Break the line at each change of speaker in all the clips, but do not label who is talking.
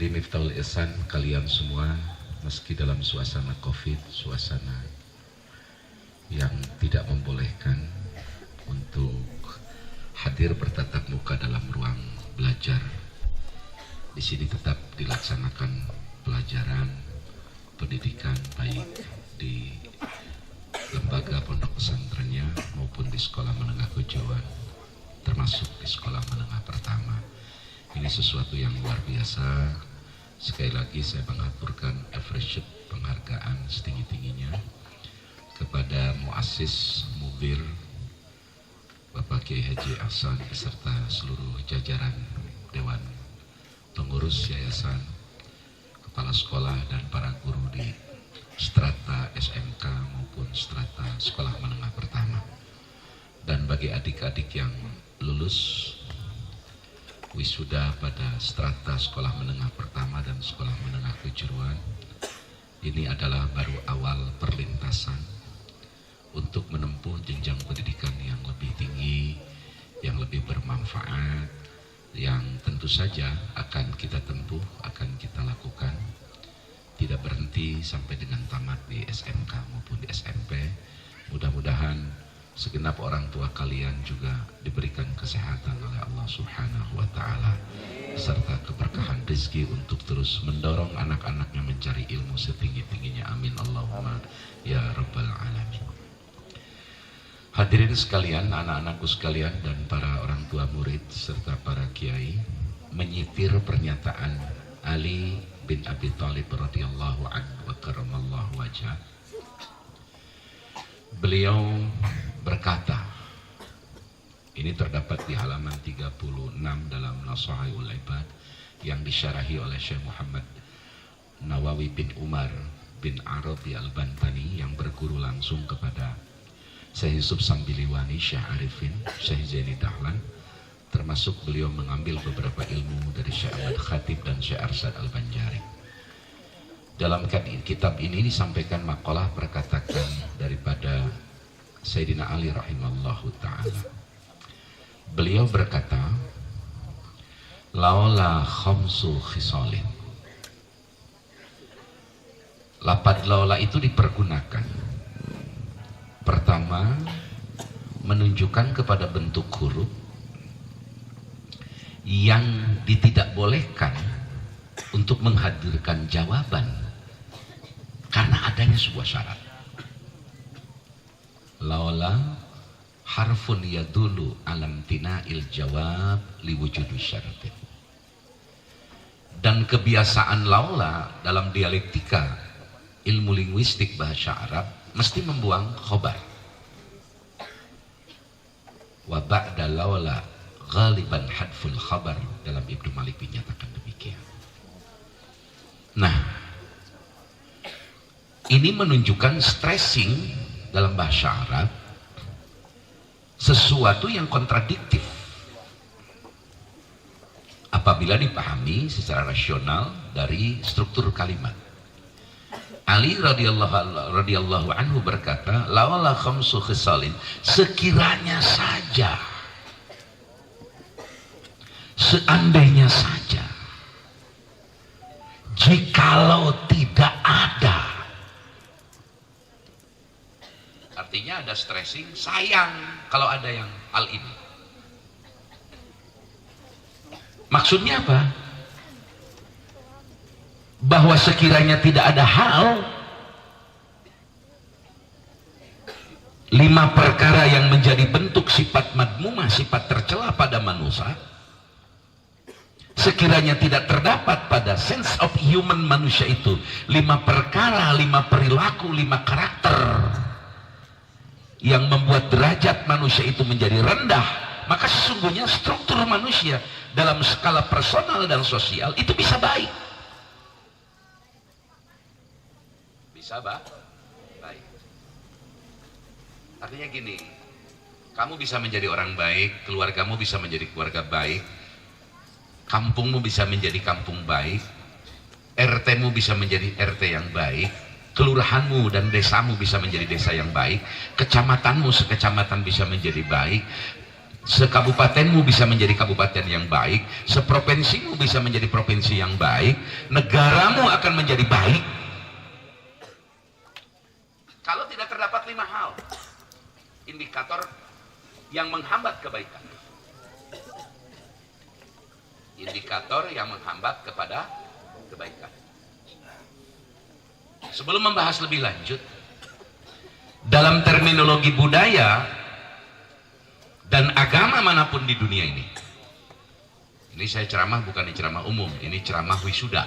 di Miftahul Ihsan kalian semua, meski dalam suasana Covid, suasana yang tidak membolehkan untuk hadir bertatap muka dalam ruang belajar, di sini tetap dilaksanakan pelajaran pendidikan baik di lembaga pondok pesantrennya maupun di sekolah menengah kejuruan, termasuk di sekolah menengah pertama. Ini sesuatu yang luar biasa. Sekali lagi saya mengaturkan appreciate, penghargaan setinggi-tingginya kepada muassis Mubir Bapak Kiai Haji Ahsan beserta seluruh jajaran Dewan Pengurus Yayasan, kepala sekolah dan para guru di strata SMK maupun strata sekolah menengah pertama. Dan bagi adik-adik yang lulus wisuda pada strata sekolah menengah pertama dan sekolah menengah kejuruan, ini adalah baru awal perlintasan untuk menempuh jenjang pendidikan yang lebih tinggi, yang lebih bermanfaat, yang tentu saja akan kita tempuh, akan kita lakukan, tidak berhenti sampai dengan tamat di SMK maupun di SMP. Mudah-mudahan segenap orang tua kalian juga diberikan kesehatan oleh Allah Subhanahu wa Ta'ala, serta keberkahan rezeki untuk terus mendorong anak-anaknya mencari ilmu setinggi-tingginya. Amin Allahumma ya Rabbal Alamin. Hadirin sekalian, anak-anakku sekalian dan para orang tua murid serta para kiai, menyipir pernyataan Ali bin Abi Thalib radhiyallahu anhu wa karamallahu wajhah. Beliau berkata, ini terdapat di halaman 36 dalam Nasaihul Ibad yang disyarahi oleh Syekh Muhammad Nawawi bin Umar bin Arabi Al-Bantani yang berguru langsung kepada Syekh Yusuf Sambiliwani, Syekh Arifin, Syekh Zaini Dahlan, termasuk beliau mengambil beberapa ilmu dari Syekh Ahmad Khatib dan Syekh Arsad Al-Banjari. Dalam kitab ini disampaikan makalah perkataan daripada Sayyidina Ali rahimallahu ta'ala. Beliau berkata, laula khamsu khisalin. Lafaz laula itu dipergunakan. Pertama, menunjukkan kepada bentuk huruf yang ditidakbolehkan untuk menghadirkan jawaban karena adanya sebuah syarat. Laula harfun yadulu alam tina'il jawab liwujudu syaratin. Dan kebiasaan laula dalam dialektika ilmu linguistik bahasa Arab mesti membuang khobar. Wa ba'da laula ghaliban hadful khabar, dalam Ibnu Malik dinyatakan demikian. Nah, ini menunjukkan stressing dalam bahasa Arab sesuatu yang kontradiktif apabila dipahami secara rasional dari struktur kalimat. Ali radhiyallahu anhu berkata, lawala khamsu khisalin, sekiranya saja, seandainya saja, jikalau tidak ada. Artinya ada stressing, sayang kalau ada yang hal ini. Maksudnya apa? Bahwa sekiranya tidak ada hal, 5 perkara yang menjadi bentuk sifat madmumah, sifat tercela pada manusia, sekiranya tidak terdapat pada sense of human manusia itu 5 perkara, 5 perilaku, 5 karakter yang membuat derajat manusia itu menjadi rendah, maka sesungguhnya struktur manusia dalam skala personal dan sosial itu bisa baik. Bisa baik. Artinya gini, kamu bisa menjadi orang baik, keluargamu bisa menjadi keluarga baik, kampungmu bisa menjadi kampung baik, RT-mu bisa menjadi RT yang baik, kelurahanmu dan desamu bisa menjadi desa yang baik, kecamatanmu sekecamatan bisa menjadi baik, Sekabupatenmu bisa menjadi kabupaten yang baik, seprovinsimu bisa menjadi provinsi yang baik, negaramu akan menjadi baik kalau tidak terdapat 5 hal indikator yang menghambat kebaikan. Indikator yang menghambat kepada kebaikan. Sebelum membahas lebih lanjut, dalam terminologi budaya dan agama manapun di dunia ini saya ceramah bukan ceramah umum, ini ceramah wisuda,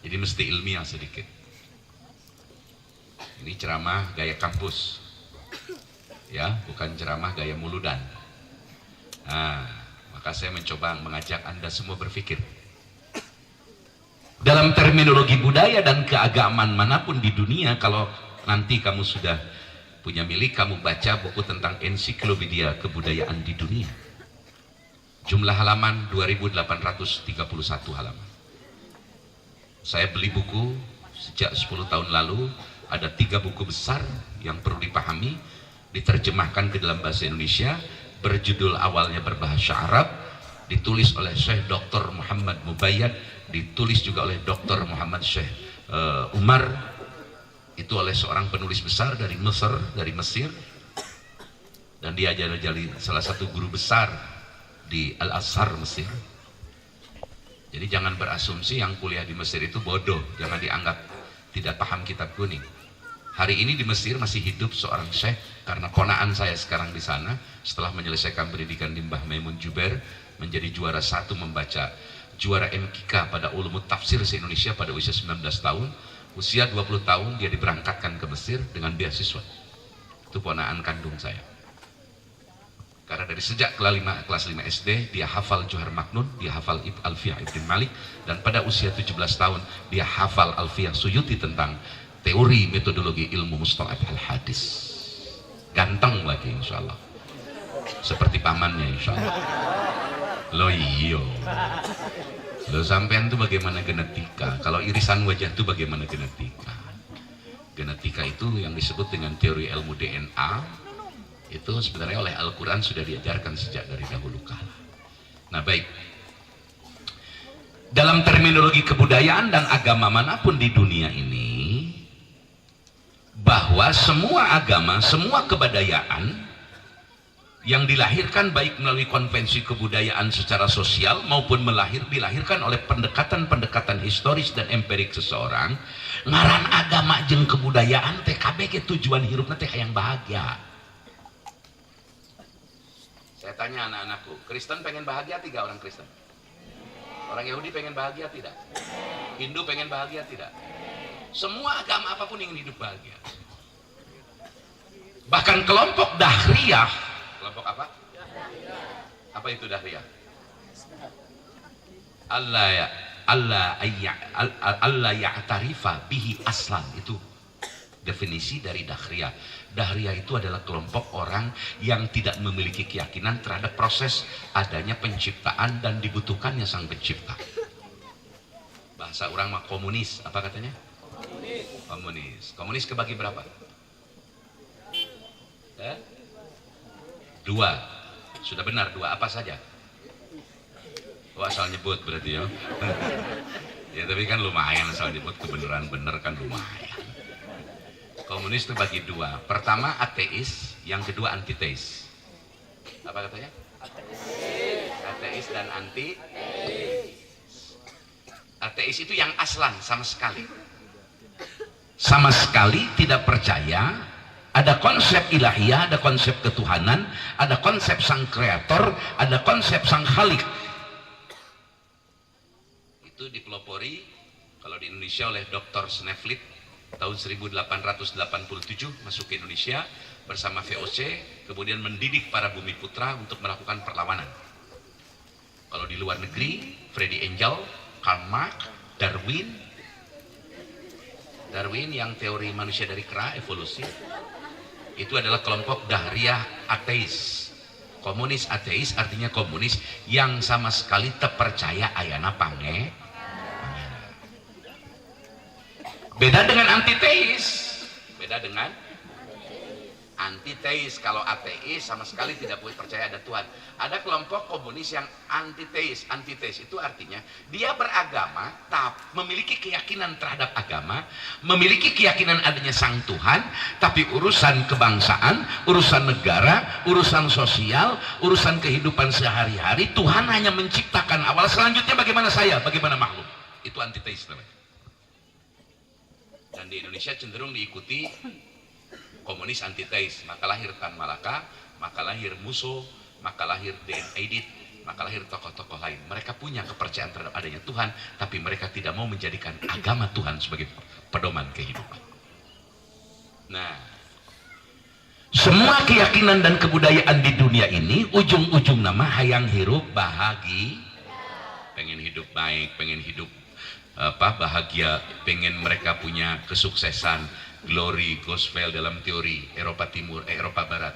jadi mesti ilmiah sedikit. Ini ceramah gaya kampus, ya, bukan ceramah gaya muludan. Maka saya mencoba mengajak Anda semua berpikir. Dalam terminologi budaya dan keagamaan manapun di dunia, kalau nanti kamu sudah punya milik, kamu baca buku tentang ensiklopedia kebudayaan di dunia. Jumlah halaman 2831 halaman. Saya beli buku sejak 10 tahun lalu, ada 3 buku besar yang perlu dipahami, diterjemahkan ke dalam bahasa Indonesia, berjudul awalnya berbahasa Arab, ditulis oleh Syekh Dr. Muhammad Mubayyad, ditulis juga oleh Dr. Muhammad Syekh Umar, itu oleh seorang penulis besar dari Mesir, dan dia jadi salah satu guru besar di Al-Azhar Mesir. Jadi jangan berasumsi yang kuliah di Mesir itu bodoh, jangan dianggap tidak paham kitab kuning. Hari ini di Mesir masih hidup seorang syekh, karena ponaan saya sekarang di sana setelah menyelesaikan pendidikan di Mbah Maimun Jubair, menjadi juara 1 membaca, juara MKK pada ulumut tafsir se-Indonesia pada usia 19 tahun. Usia 20 tahun dia diberangkatkan ke Mesir dengan beasiswa. Itu ponaan kandung saya. Karena dari sejak kelas 5 SD dia hafal Johar Maknun, dia hafal Alfiyah Ibn Malik, dan pada usia 17 tahun dia hafal Alfiyah Suyuti tentang teori metodologi ilmu mustalah al-hadis. Ganteng lagi insya Allah, seperti pamannya insya Allah. Lo iyo, lo sampean tuh bagaimana genetika, kalau irisan wajah tuh bagaimana genetika. Genetika itu yang disebut dengan teori ilmu DNA, itu sebenarnya oleh Al-Quran sudah diajarkan sejak dari dahulu kala. Nah baik, dalam terminologi kebudayaan dan agama manapun di dunia ini, bahwa semua agama, semua kebudayaan yang dilahirkan baik melalui konvensi kebudayaan secara sosial maupun dilahirkan oleh pendekatan-pendekatan historis dan empirik seseorang, ngaran agama jeung kebudayaan TKB ke tujuan hidup nanti yang bahagia. Saya tanya anak-anakku, Kristen pengen bahagia tidak orang Kristen? Orang Yahudi pengen bahagia tidak? Hindu pengen bahagia tidak? Semua agama apapun ingin hidup bahagia. Bahkan kelompok Dahriyah, kelompok apa? Apa itu Dahriyah? Allah ya'tarifa bihi aslan, itu definisi dari Dahriyah. Dahriyah itu adalah kelompok orang yang tidak memiliki keyakinan terhadap proses adanya penciptaan dan dibutuhkannya sang pencipta. Bahasa orang mah komunis, apa katanya? Komunis. Komunis kebagi berapa? 2. Sudah benar 2, apa saja? Asal nyebut berarti ya. Ya tapi kan lumayan, asal nyebut kebenaran bener kan lumayan. Komunis itu bagi 2. Pertama ateis, yang kedua antiteis. Apa katanya? Ateis dan anti. Ateis itu yang aslan, sama sekali tidak percaya ada konsep ilahiyah, ada konsep ketuhanan, ada konsep sang kreator, ada konsep sang khalik. Itu dipelopori kalau di Indonesia oleh Dr. Sneflit tahun 1887 masuk ke Indonesia bersama VOC, kemudian mendidik para bumi putra untuk melakukan perlawanan. Kalau di luar negeri, Freddy Angel, Karl Marx, Darwin yang teori manusia dari kera, evolusi, itu adalah kelompok Dahriyah ateis. Komunis ateis artinya komunis yang sama sekali terpercaya ayana pange. Beda dengan antiteis. antiteis. Kalau ateis sama sekali tidak boleh percaya ada Tuhan. Ada kelompok komunis yang antiteis. Antiteis itu artinya dia beragama, memiliki keyakinan terhadap agama, memiliki keyakinan adanya sang Tuhan, tapi urusan kebangsaan, urusan negara, urusan sosial, urusan kehidupan sehari-hari, Tuhan hanya menciptakan awal, selanjutnya bagaimana saya, bagaimana makhluk. Itu antiteis namanya. Dan di Indonesia cenderung diikuti komunis antiteis. Maka lahir Tan Malaka, maka lahir Musso, maka lahir D.N. Aidit, maka lahir tokoh-tokoh lain. Mereka punya kepercayaan terhadap adanya Tuhan, tapi mereka tidak mau menjadikan agama Tuhan sebagai pedoman kehidupan. Nah, semua keyakinan dan kebudayaan di dunia ini ujung-ujung nama hayang hirup bahagia, pengen hidup baik, pengen hidup bahagia, pengen mereka punya kesuksesan, glory, gospel dalam teori Eropa Timur, Eropa Barat.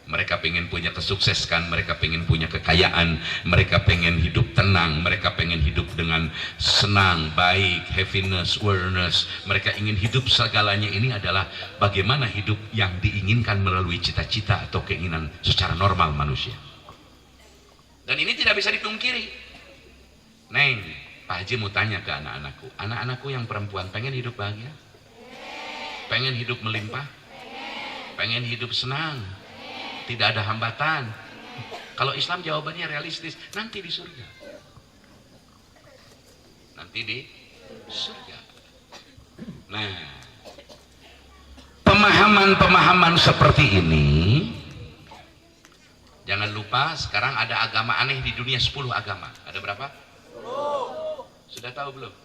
Mereka pengen punya kesuksesan, mereka pengen punya kekayaan, mereka pengen hidup tenang, mereka pengen hidup dengan senang, baik, happiness, awareness. Mereka ingin hidup, segalanya ini adalah bagaimana hidup yang diinginkan melalui cita-cita atau keinginan secara normal manusia. Dan ini tidak bisa dipungkiri. Neng, Pak Haji mau tanya ke anak-anakku, anak-anakku yang perempuan pengen hidup bahagia? Pengen hidup melimpah? Pengen hidup senang? Tidak ada hambatan? Kalau Islam jawabannya realistis, nanti di surga. Nanti di surga. Nah, pemahaman-pemahaman seperti ini, jangan lupa sekarang ada agama aneh di dunia, 10 agama. Ada berapa? Sudah tahu belum?